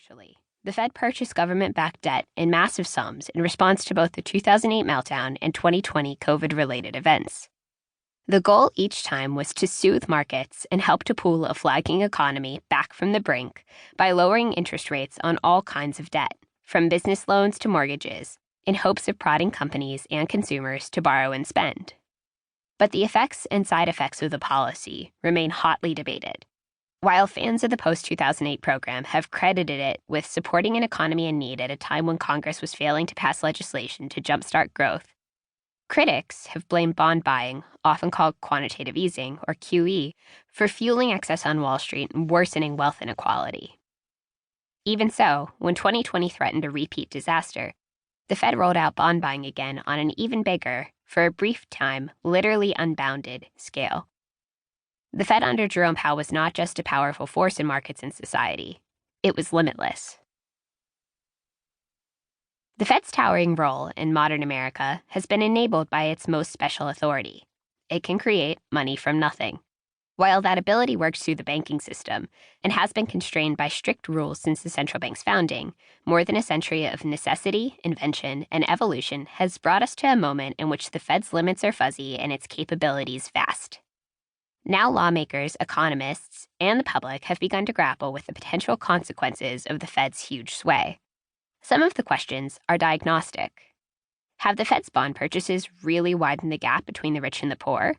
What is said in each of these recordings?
Crucially, the Fed purchased government-backed debt in massive sums in response to both the 2008 meltdown and 2020 COVID-related events. The goal each time was to soothe markets and help to pull a flagging economy back from the brink by lowering interest rates on all kinds of debt, from business loans to mortgages, in hopes of prodding companies and consumers to borrow and spend. But the effects and side effects of the policy remain hotly debated. While fans of the post-2008 program have credited it with supporting an economy in need at a time when Congress was failing to pass legislation to jumpstart growth, critics have blamed bond buying, often called quantitative easing, or QE, for fueling excess on Wall Street and worsening wealth inequality. Even so, when 2020 threatened a repeat disaster, the Fed rolled out bond buying again on an even bigger, for a brief time, literally unbounded scale. The Fed under Jerome Powell was not just a powerful force in markets and society. It was limitless. The Fed's towering role in modern America has been enabled by its most special authority. It can create money from nothing. While that ability works through the banking system and has been constrained by strict rules since the central bank's founding, more than a century of necessity, invention, and evolution has brought us to a moment in which the Fed's limits are fuzzy and its capabilities vast. Now lawmakers, economists, and the public have begun to grapple with the potential consequences of the Fed's huge sway. Some of the questions are diagnostic. Have the Fed's bond purchases really widened the gap between the rich and the poor?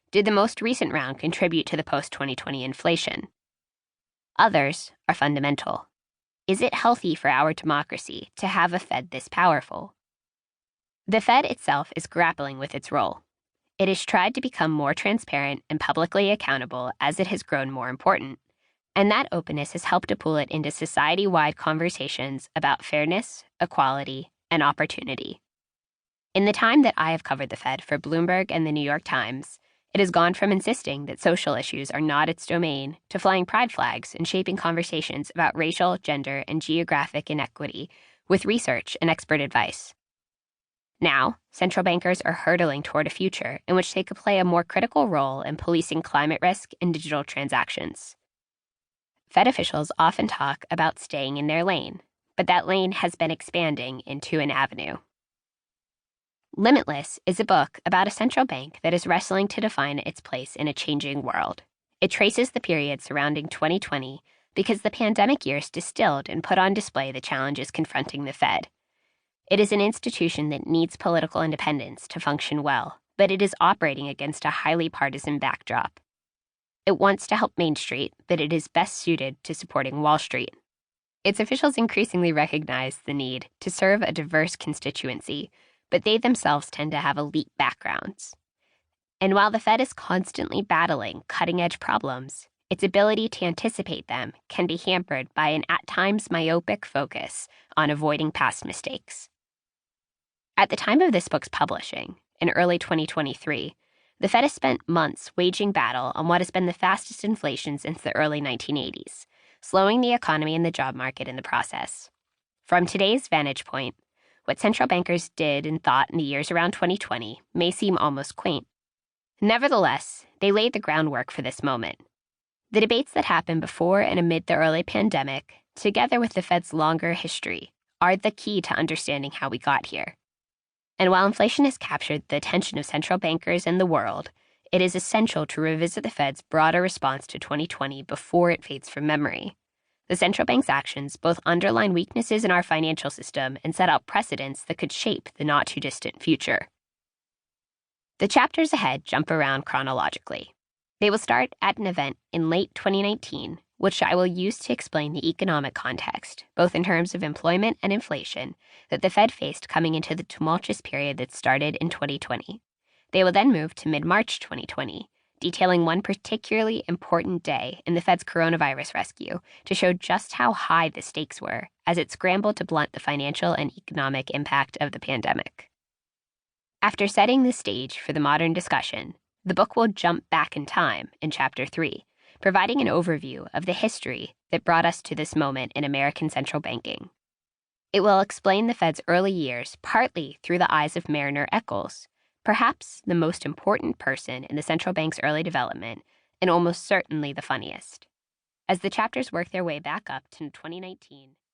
Did the most recent round contribute to the post-2020 inflation? Others are fundamental. Is it healthy for our democracy to have a Fed this powerful? The Fed itself is grappling with its role. It has tried to become more transparent and publicly accountable as it has grown more important, and that openness has helped to pull it into society-wide conversations about fairness, equality, and opportunity. In the time that I have covered the Fed for Bloomberg and the New York Times, it has gone from insisting that social issues are not its domain to flying pride flags and shaping conversations about racial, gender, and geographic inequity with research and expert advice. Now, central bankers are hurtling toward a future in which they could play a more critical role in policing climate risk and digital transactions. Fed officials often talk about staying in their lane, but that lane has been expanding into an avenue. Limitless is a book about a central bank that is wrestling to define its place in a changing world. It traces the period surrounding 2020 because the pandemic years distilled and put on display the challenges confronting the Fed. It is an institution that needs political independence to function well, but it is operating against a highly partisan backdrop. It wants to help Main Street, but it is best suited to supporting Wall Street. Its officials increasingly recognize the need to serve a diverse constituency, but they themselves tend to have elite backgrounds. And while the Fed is constantly battling cutting-edge problems, its ability to anticipate them can be hampered by an at times myopic focus on avoiding past mistakes. At the time of this book's publishing, in early 2023, the Fed has spent months waging battle on what has been the fastest inflation since the early 1980s, slowing the economy and the job market in the process. From today's vantage point, what central bankers did and thought in the years around 2020 may seem almost quaint. Nevertheless, they laid the groundwork for this moment. The debates that happened before and amid the early pandemic, together with the Fed's longer history, are the key to understanding how we got here. And while inflation has captured the attention of central bankers and the world, it is essential to revisit the Fed's broader response to 2020 before it fades from memory. The central bank's actions both underline weaknesses in our financial system and set out precedents that could shape the not-too-distant future. The chapters ahead jump around chronologically. They will start at an event in late 2019, which I will use to explain the economic context, both in terms of employment and inflation, that the Fed faced coming into the tumultuous period that started in 2020. They will then move to mid-March 2020, detailing one particularly important day in the Fed's coronavirus rescue to show just how high the stakes were as it scrambled to blunt the financial and economic impact of the pandemic. After setting the stage for the modern discussion, the book will jump back in time in Chapter 3, providing an overview of the history that brought us to this moment in American central banking. It will explain the Fed's early years partly through the eyes of Mariner Eccles, perhaps the most important person in the central bank's early development, and almost certainly the funniest. As the chapters work their way back up to 2019,